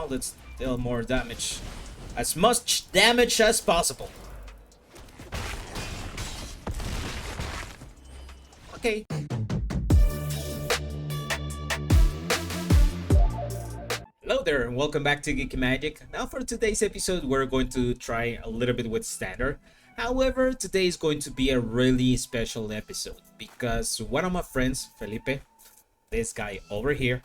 let's deal more damage. As much damage as possible. Okay. Hello there and welcome back to Geekymagic. Now for today's episode we're going to try a little bit with standard. However, today is going to be a really special episode because one of my friends, Felipe, this guy over here,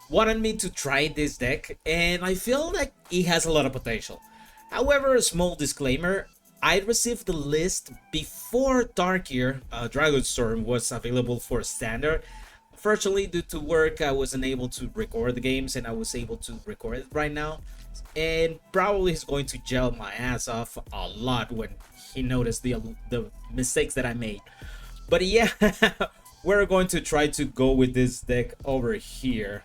wanted me to try this deck and I feel like it has a lot of potential. However, a small disclaimer, I received the list before Darkier Dragonstorm was available for standard. Unfortunately, due to work, I wasn't able to record the games and I was able to record it right now. And probably he's going to gel my ass off a lot when he noticed the mistakes that I made. But yeah, we're going to try to go with this deck over here.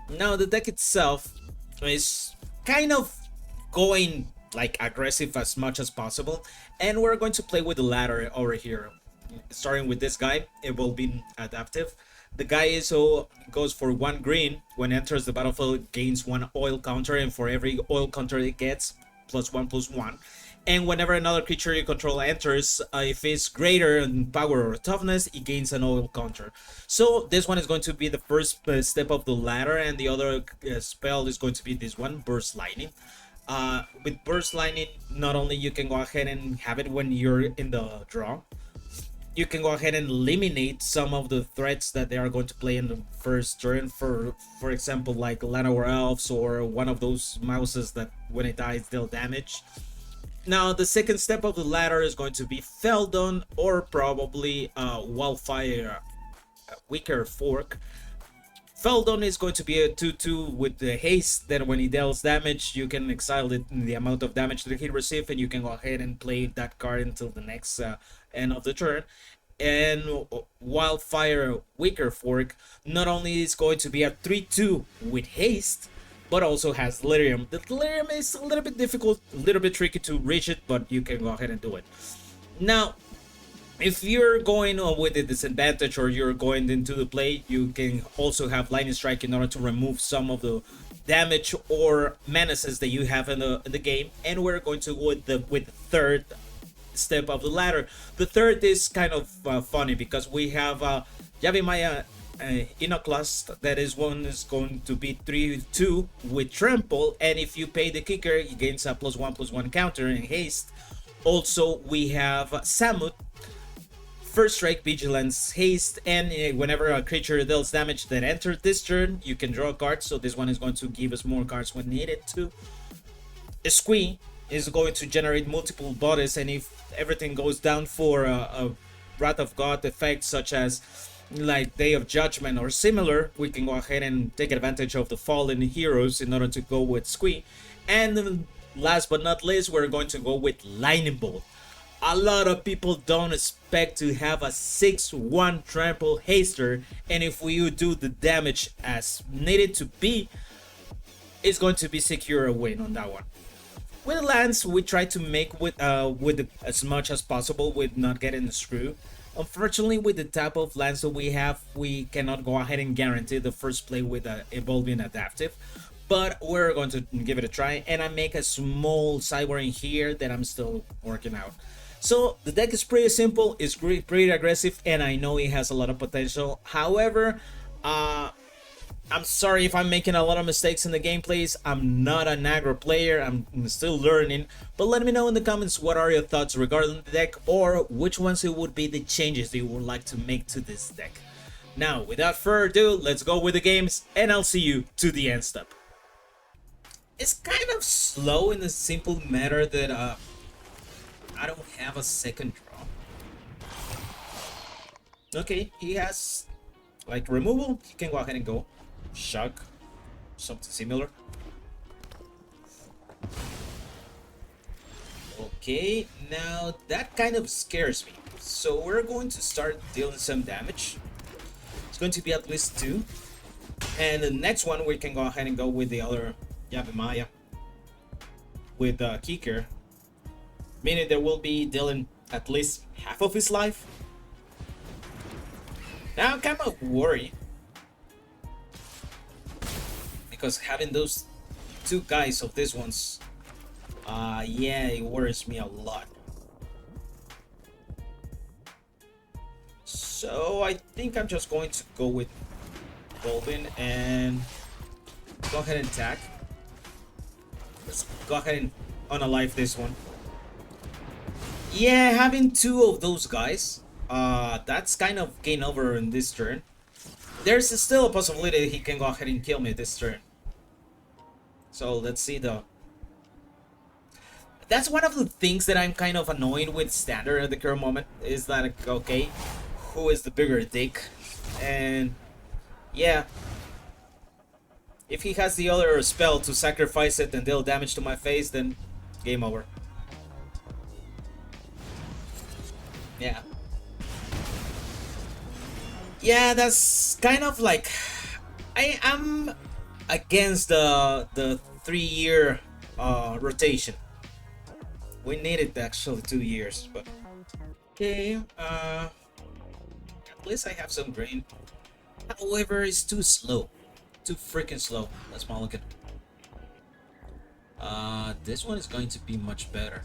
Now, the deck itself is kind of going like aggressive as much as possible. And we're going to play with the ladder over here. Starting with this guy, it will be adaptive. The guy goes for 1 green. When enters the battlefield, gains 1 oil counter, and for every oil counter it gets, +1/+1. And whenever another creature you control enters, if it's greater in power or toughness, it gains an oil counter. So this one is going to be the first step of the ladder, and the other spell is going to be this one, Burst Lightning. With Burst Lightning, not only you can go ahead and have it when you're in the draw, you can go ahead and eliminate some of the threats that they are going to play in the first turn. For example, like Llanowar Elves or one of those mouses that when it dies deal damage. Now, the second step of the ladder is going to be Feldon or probably Wildfire Weaker Fork. Feldon is going to be a 2/2 with the haste. Then when he deals damage, you can exile it in the amount of damage that he receives, and you can go ahead and play that card until the next end of the turn. And Wildfire Weaker Fork not only is going to be a 3/2 with haste, but also has Delirium. The Delirium is a little bit difficult, a little bit tricky to reach it, but you can go ahead and do it. Now, if you're going with a disadvantage or you're going into the play, you can also have Lightning Strike in order to remove some of the damage or menaces that you have in the game. And we're going to go with the third step of the ladder. The third is kind of funny because we have Yavimaya Iconoclast. That is one is going to be 3/2 with Trample, and if you pay the kicker, he gains a +1/+1 counter in haste. Also, we have Samut. First Strike, Vigilance, Haste, and whenever a creature deals damage that enters this turn, you can draw a card. So this one is going to give us more cards when needed too. Squee is going to generate multiple bodies, and if everything goes down for a Wrath of God effect, such as like Day of Judgment or similar, we can go ahead and take advantage of the fallen heroes in order to go with Squee. And last but not least, we're going to go with Lightning Bolt. A lot of people don't expect to have a 6/1 trample haster, and if we do the damage as needed to be, it's going to be secure a win on that one. With the lands, we try to make with as much as possible with not getting screwed. Unfortunately, with the type of lands that we have, we cannot go ahead and guarantee the first play with Evolving Adaptive. But we're going to give it a try, and I make a small sideboard in here that I'm still working out. So the deck is pretty simple, it's pretty aggressive, and I know it has a lot of potential. However, I'm sorry if I'm making a lot of mistakes in the gameplays. I'm not an aggro player, I'm still learning. But let me know in the comments what are your thoughts regarding the deck, or which ones it would be the changes that you would like to make to this deck. Now, without further ado, let's go with the games, and I'll see you to the end step. It's kind of slow in the simple matter that I don't have a second draw. Okay, he has like removal. He can go ahead and go shock, something similar. Okay, now that kind of scares me. So we're going to start dealing some damage. It's going to be at least 2. And the next one we can go ahead and go with the other Yavimaya with Kicker, meaning there will be dealing at least half of his life. Now I'm kind of worried because having those two guys of these ones, yeah, it worries me a lot. So I think I'm just going to go with Bo1 and go ahead and attack. Let's go ahead and unalive this one. Yeah, having two of those guys, that's kind of game over in this turn. There's still a possibility he can go ahead and kill me this turn. So let's see though. That's one of the things that I'm kind of annoyed with standard at the current moment, is that, okay, who is the bigger dick? And yeah, if he has the other spell to sacrifice it and deal damage to my face, then game over. Yeah. Yeah, that's kind of like, I am against the 3-year rotation. We needed actually 2 years, but okay. At least I have some grain. However, it's too slow, too freaking slow. Let's look at. This one is going to be much better.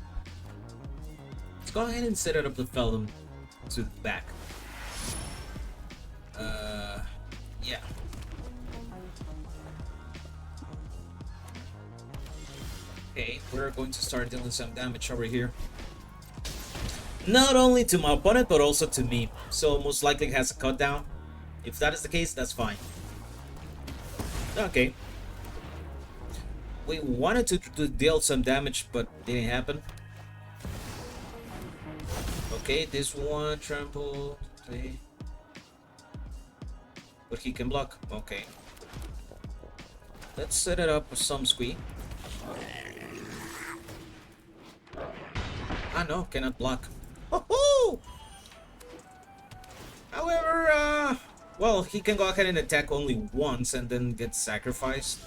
Let's go ahead and set it up the Feldum to the back. Yeah. Okay, we're going to start dealing some damage over here. Not only to my opponent, but also to me. So most likely it has a cut down. If that is the case, that's fine. Okay. We wanted to deal some damage, but didn't happen. Okay, this one, trample, okay. But he can block, okay. Let's set it up with some squee. Ah no, cannot block. Oh-ho! However, well, he can go ahead and attack only once and then get sacrificed.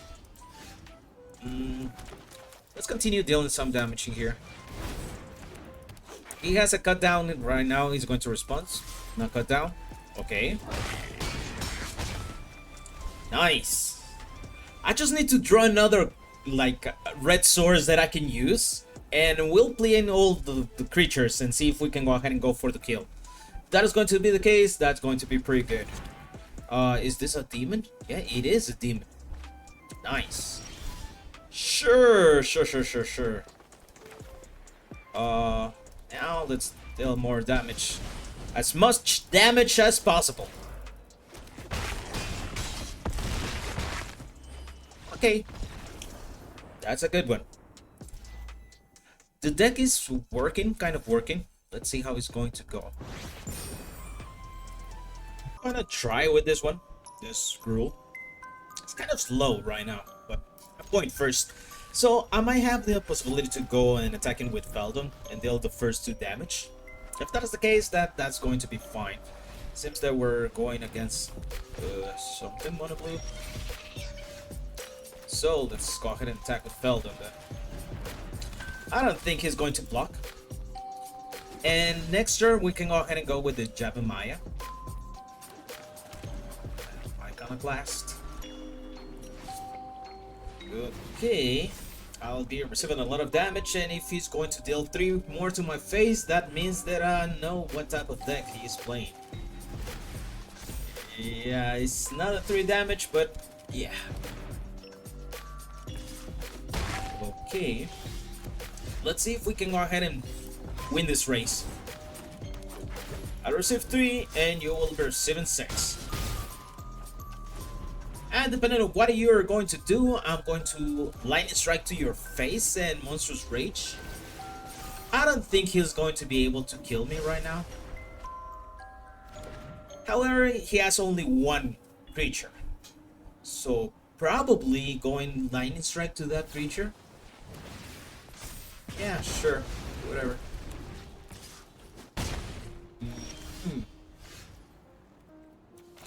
Let's continue dealing some damage in here. He has a cut down right now. He's going to respond. Not cut down. Okay. Nice. I just need to draw another like red source that I can use, and we'll play in all the creatures and see if we can go ahead and go for the kill. If that is going to be the case, that's going to be pretty good. Is this a demon? Yeah, it is a demon. Nice. Sure. Now let's deal more damage. As much damage as possible. Okay. That's a good one. The deck is working, kind of working. Let's see how it's going to go. I'm gonna try with this one. This Gruul. It's kind of slow right now, but I'm going first. So I might have the possibility to go and attack him with Feldum and deal the first 2 damage. If that is the case, that's going to be fine. Seems that we're going against something mono blue. So let's go ahead and attack with Feldum then. I don't think he's going to block. And next turn we can go ahead and go with the Jabamaya. Iconoclast. Okay. I'll be receiving a lot of damage, and if he's going to deal 3 more to my face, that means that I know what type of deck he is playing. Yeah, it's not a 3 damage, but yeah. Okay. Let's see if we can go ahead and win this race. I receive 3 and you will be receiving 6. And depending on what you're going to do, I'm going to lightning strike to your face and monstrous rage. I don't think he's going to be able to kill me right now. However, he has only 1 creature. So probably going lightning strike to that creature. Yeah, sure. Whatever.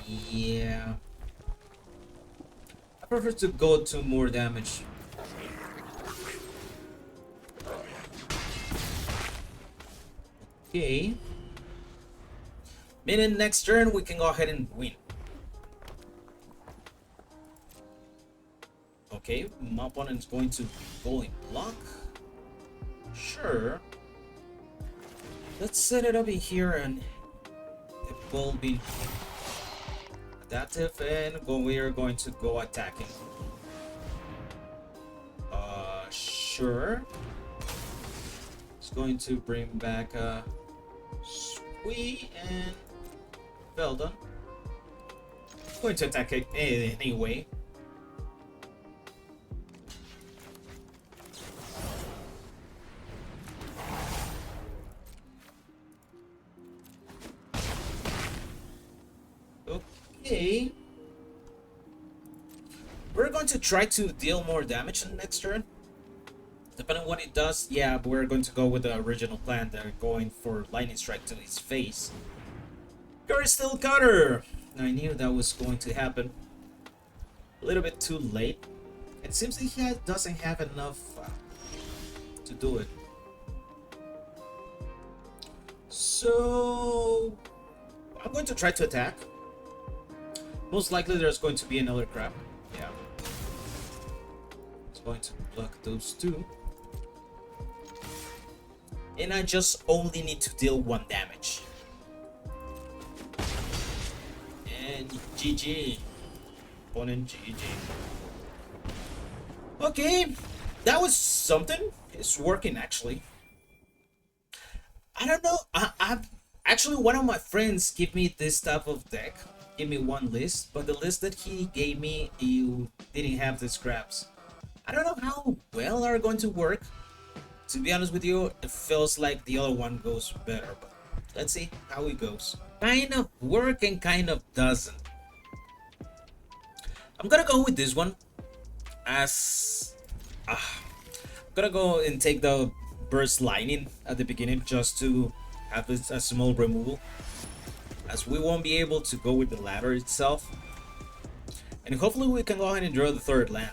Yeah. I prefer to go to more damage. Okay. Meaning next turn we can go ahead and win. Okay, my opponent is going to go in block. Sure. Let's set it up in here and it will be adaptive, and we are going to go attacking. Sure. It's going to bring back a Squee and Veldon. Going to attack it anyway. Okay. We're going to try to deal more damage on the next turn. Depending on what it does, yeah, we're going to go with the original plan. They're going for Lightning Strike to his face. Curi-steel cutter! I knew that was going to happen. A little bit too late. It seems that he doesn't have enough to do it. So I'm going to try to attack. Most likely there's going to be another crab. Yeah. It's going to block those two. And I just only need to deal 1 damage. And GG. Opponent GG. Okay. That was something. It's working actually. I don't know. I've actually, one of my friends gave me this type of deck. Give me one list, but the list that he gave me, you didn't have the scraps. I don't know how well are going to work. To be honest with you, it feels like the other one goes better, but let's see how it goes. Kind of work and kind of doesn't. I'm gonna go with this one as I'm gonna go and take the burst lightning at the beginning just to have this a small removal, as we won't be able to go with the ladder itself. And hopefully we can go ahead and draw the 3rd land.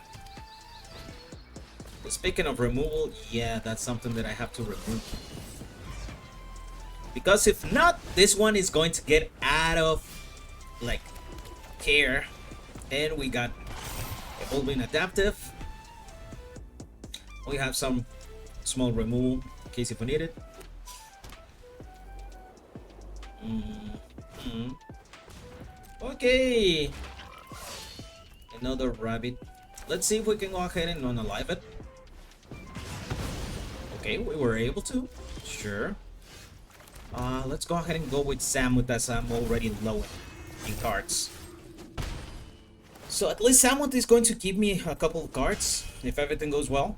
But speaking of removal, yeah, that's something that I have to remove. Because if not, this one is going to get out of, like, care. And we got Evolving Adaptive. We have some small removal in case if we need it. Okay, another rabbit. Let's see if we can go ahead and unalive it. Okay, we were able to. Sure. Let's go ahead and go with Samut, as I'm already low in cards. So at least Samut is going to give me a couple of cards if everything goes well.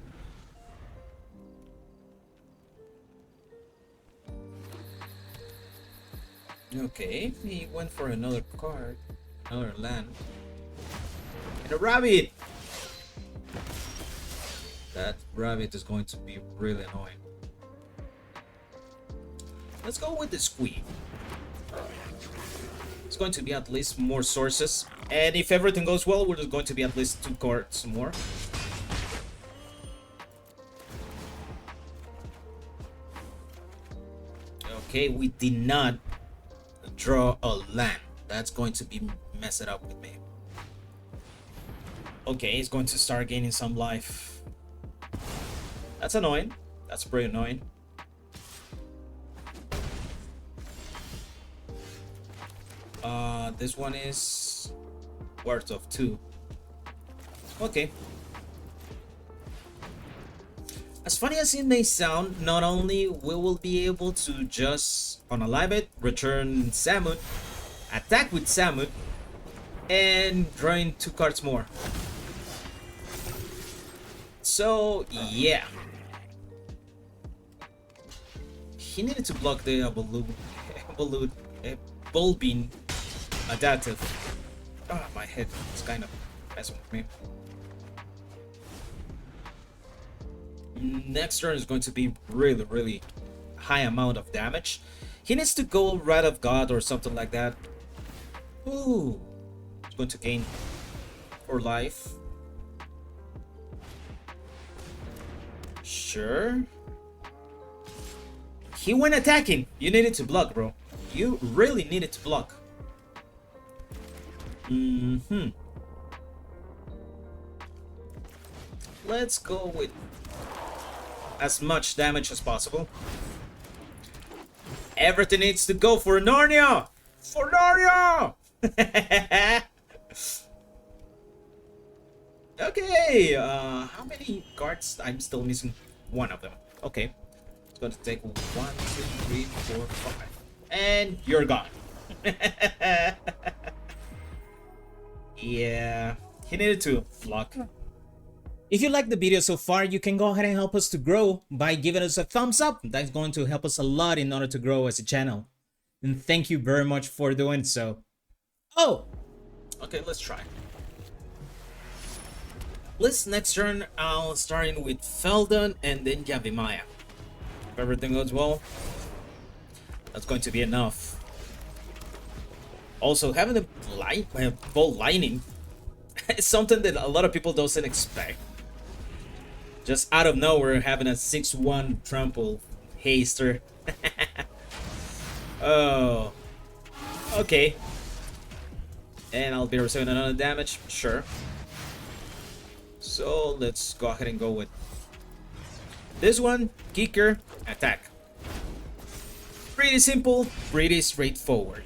Okay, he went for another card, another land, and a rabbit! That rabbit is going to be really annoying. Let's go with the Squee. It's going to be at least more sources, and if everything goes well, we're just going to be at least 2 cards more. Okay, we did not draw a land. That's going to be mess it up with me. Okay, he's going to start gaining some life. That's annoying. That's pretty annoying. This one is worth of 2. Okay. As funny as it may sound, not only we will be able to just unalive it, return Samut, attack with Samut, and drawing 2 cards more. So yeah, he needed to block the Bulbine Adaptive. Oh, my head is kind of messing with me. Next turn is going to be really high amount of damage. He needs to go Wrath of God or something like that. Ooh, he's going to gain 4 life. Sure. He went attacking. You needed to block, bro. You really needed to block. Let's go with as much damage as possible. Everything needs to go for Narnia! For Narnia! Okay, how many cards? I'm still missing one of them. Okay, it's gonna take 1, 2, 3, 4, 5. And you're gone. Yeah, he needed to flock. If you like the video so far, you can go ahead and help us to grow by giving us a thumbs up. That's going to help us a lot in order to grow as a channel. And thank you very much for doing so. Oh! Okay, let's try. Next turn, I'll start in with Feldon and then Yavimaya. If everything goes well, that's going to be enough. Also, having the ball lining is something that a lot of people doesn't expect. Just out of nowhere, having a 6-1 trample haster. Oh, okay. And I'll be receiving another damage, sure. So let's go ahead and go with this one. Kicker, attack. Pretty simple, pretty straightforward.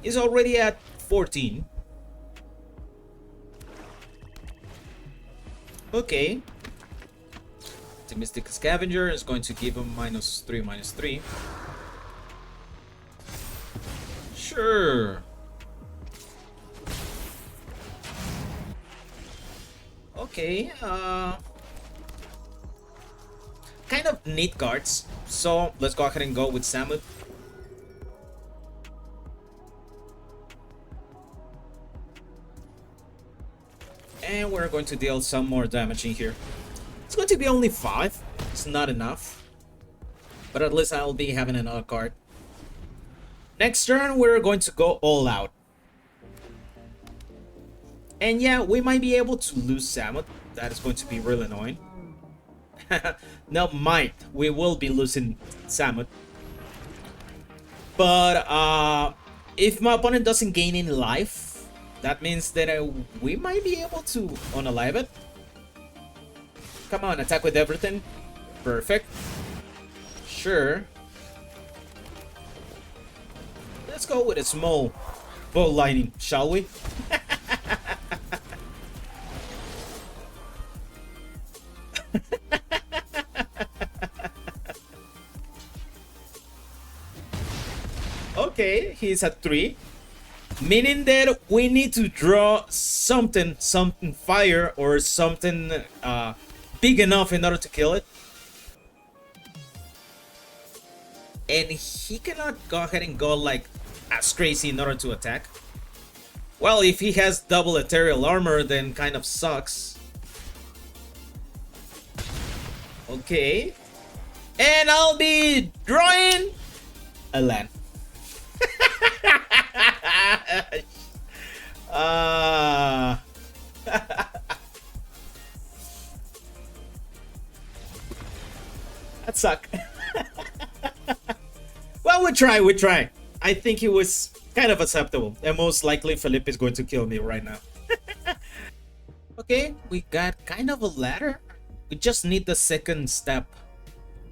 He's already at 14. Okay. The Mystic Scavenger is going to give him -3, -3. Sure. Okay, kind of neat cards. So let's go ahead and go with Samut. And we're going to deal some more damage in here. It's going to be only 5. It's not enough. But at least I'll be having another card. Next turn, we're going to go all out. And yeah, we might be able to lose Samut. That is going to be really annoying. No, we will be losing Samut. But if my opponent doesn't gain any life, that means that we might be able to unalive it. Come on, attack with everything. Perfect. Sure. Let's go with a small bow lining, shall we? Okay, he's at 3. Meaning that we need to draw something fire or something big enough in order to kill it. And he cannot go ahead and go like as crazy in order to attack. Well, if he has double ethereal armor, then kind of sucks. Okay. And I'll be drawing a land. That suck. Well, we try. I think it was kind of acceptable. And most likely Felipe is going to kill me right now. Okay, we got kind of a ladder. We just need the second step.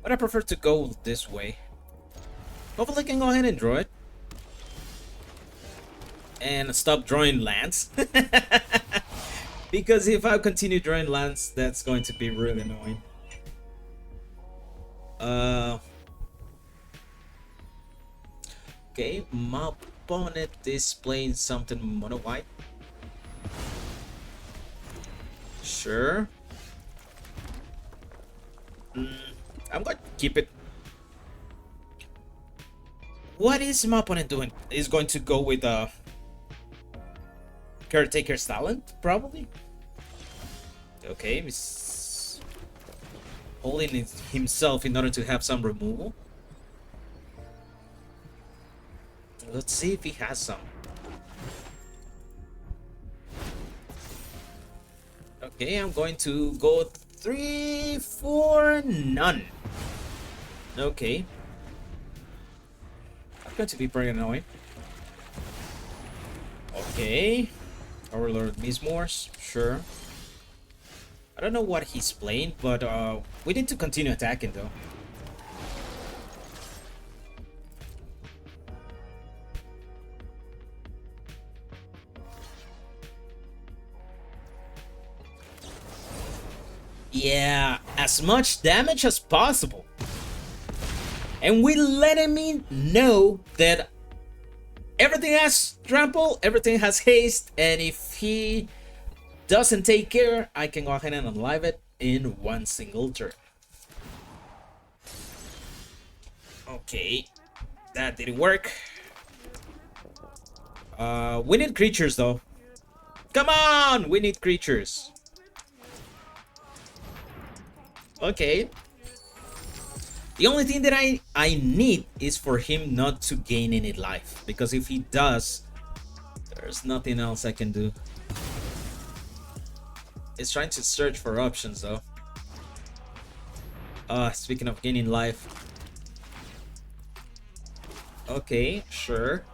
But I prefer to go this way. Hopefully I can go ahead and draw it. And stop drawing lands. Because if I continue drawing lands, that's going to be really annoying. Okay, my opponent is playing something MonoWhite. Sure. I'm going to keep it. What is my opponent doing? He's going to go with Caretaker's Talent, probably. Okay, he's holding himself in order to have some removal. Let's see if he has some. Okay, I'm going to go 3, 4, none. Okay. That's going to be pretty annoying. Okay. Overlord Mismores, sure. I don't know what he's playing, but we need to continue attacking though. Yeah, as much damage as possible. And we letting me know that everything has trample, everything has haste, and if he doesn't take care, I can go ahead and unlive it in one single turn. Okay, that didn't work. We need creatures though. Come on, we need creatures. Okay. The only thing that I need is for him not to gain any life, because if he does, there's nothing else I can do. It's trying to search for options though. Speaking of gaining life. Okay, sure.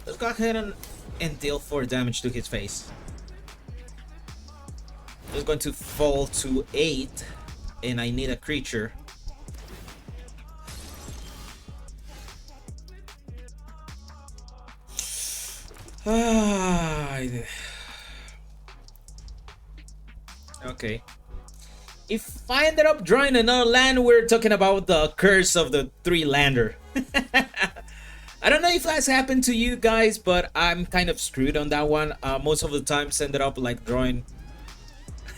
Let's go ahead and deal 4 damage to his face. It's going to fall to 8, and I need a creature. Okay. If I ended up drawing another land, we're talking about the curse of the 3-lander. I don't know if that's happened to you guys, but I'm kind of screwed on that one. Most of the times ended up like drawing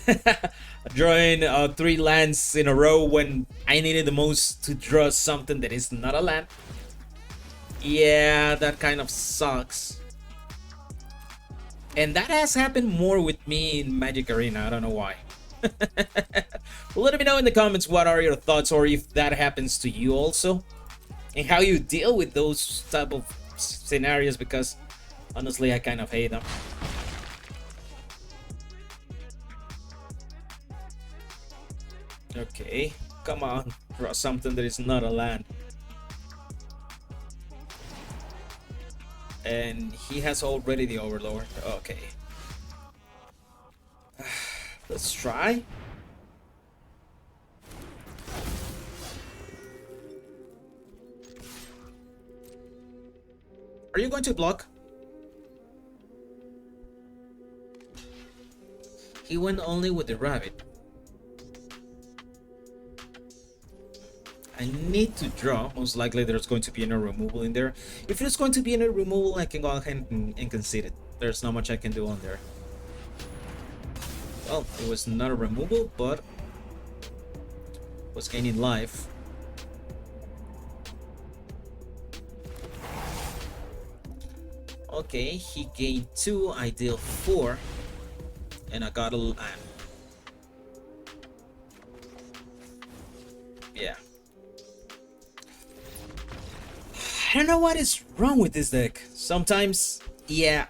3 lands in a row when I needed the most to draw something that is not a land. Yeah, that kind of sucks. And that has happened more with me in Magic Arena. I don't know why. Well, let me know in the comments what are your thoughts, or if that happens to you also, and how you deal with those type of scenarios, because honestly I kind of hate them. Okay, come on, draw something that is not a land. And he has already the Overlord. Okay. Let's try. Are you going to block? He went only with the rabbit. I need to draw. Most likely there's going to be no removal in there. If there's going to be any removal, I can go ahead and concede it. There's not much I can do on there. Well, it was not a removal, but was gaining life. Okay, he gained 2, I deal 4, and I got a land. Yeah. I don't know what is wrong with this deck. Sometimes, yeah,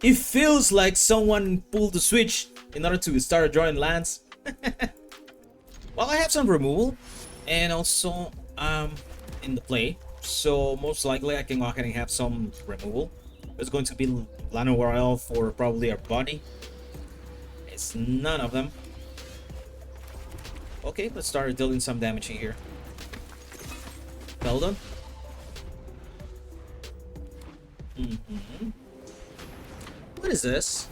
it feels like someone pulled the switch in order to start drawing lands. Well, I have some removal, and also in the play, so most likely I can go ahead and have some removal. There's going to be Orzhov or probably a Bunny. It's none of them. Okay, let's start dealing some damage in here. Beldon. What is this?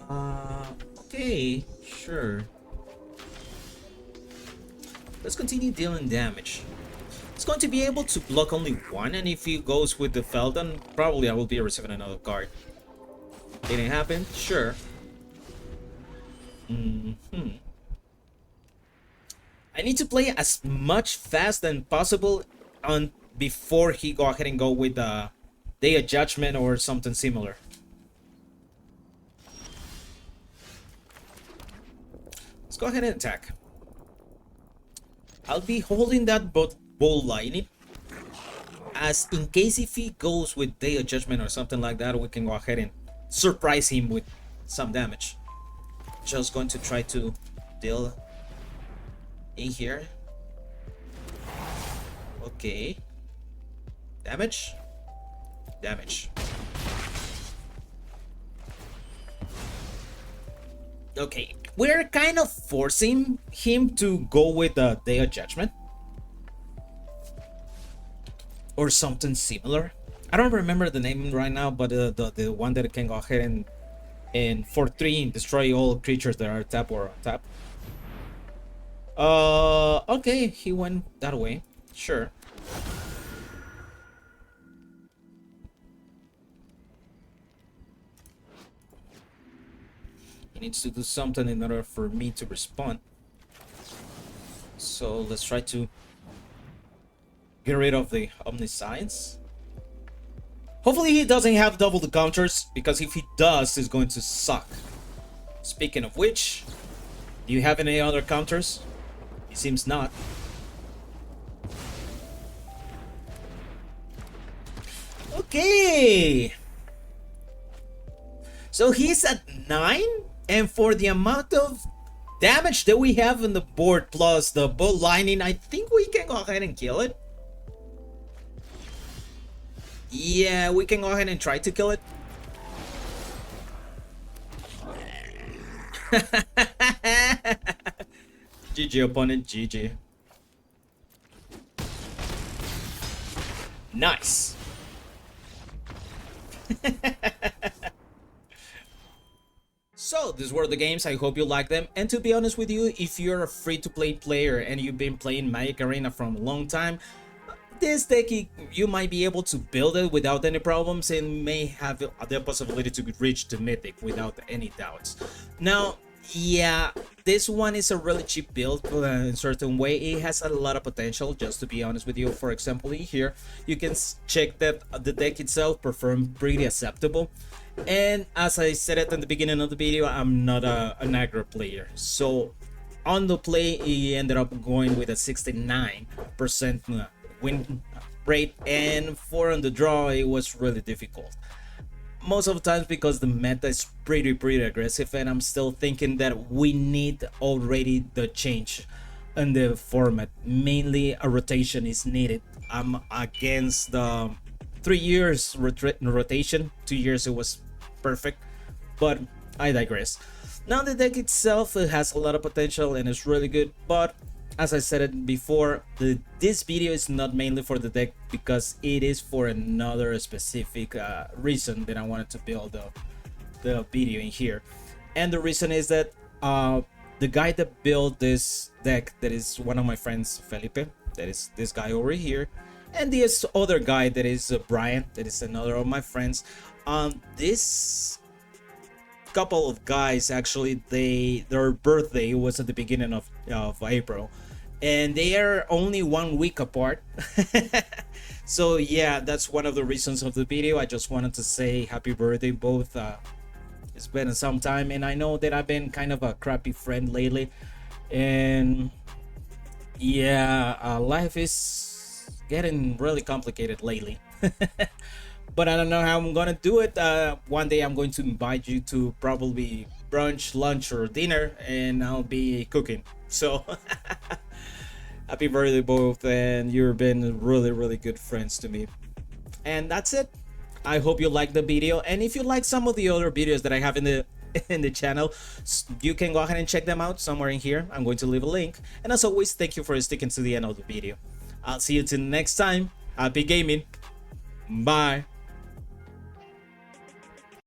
Okay, sure. Let's continue dealing damage. It's going to be able to block only 1, and if he goes with the Feldon, probably I will be receiving another card. Didn't happen? Sure. I need to play as much fast as possible on before he go ahead and go with Day of Judgment or something similar. Let's go ahead and attack. I'll be holding that Ball Lightning, as in case if he goes with Day of Judgment or something like that, we can go ahead and surprise him with some damage. Just going to try to deal in here. Okay. Damage. Okay, we're kind of forcing him to go with the Day of Judgment or something similar. I don't remember the name right now, but the one that can go ahead and for 3 destroy all creatures that are tap or on tap. Okay, he went that way. Sure. He needs to do something in order for me to respond. So let's try to get rid of the Omniscience. Hopefully he doesn't have double the counters, because if he does, it's going to suck. Speaking of which, do you have any other counters? It seems not. Okay. So he's at 9, and for the amount of damage that we have on the board plus the bow lining, I think we can go ahead and kill it. Yeah, we can go ahead and try to kill it. GG opponent, GG. Nice. So these were the games. I hope you like them, and to be honest with you, if you're a free-to-play player and you've been playing Magic Arena for a long time, this deck, you might be able to build it without any problems and may have the possibility to reach the Mythic without any doubts. Now, yeah, this one is a really cheap build in a certain way. It has a lot of potential, just to be honest with you. For example, here you can check that the deck itself performed pretty acceptable. And as I said at the beginning of the video, I'm not an aggro player. So on the play, he ended up going with a 69% win rate, and for on the draw it was really difficult most of the times because the meta is pretty aggressive, and I'm still thinking that we need already the change in the format. Mainly a rotation is needed. I'm against the 3 years rotation. 2 years it was perfect, but I digress. Now the deck itself, it has a lot of potential and it's really good, but as I said it before, this video is not mainly for the deck, because it is for another specific reason that I wanted to build the video in here. And the reason is that the guy that built this deck, that is one of my friends, Felipe, that is this guy over here, and this other guy that is Brian, that is another of my friends. This couple of guys, actually, their birthday was at the beginning of April, and they are only 1 week apart. So yeah, that's one of the reasons of the video. I just wanted to say happy birthday both. It's been some time, and I know that I've been kind of a crappy friend lately, and yeah, life is getting really complicated lately. But I don't know how I'm gonna do it. One day I'm going to invite you to probably brunch, lunch, or dinner, and I'll be cooking. So happy birthday both, and you've been really good friends to me. And that's it. I hope you liked the video, and if you like some of the other videos that I have in the channel, you can go ahead and check them out somewhere in here. I'm going to leave a link, and as always, thank you for sticking to the end of the video. I'll see you till next time. Happy gaming. Bye.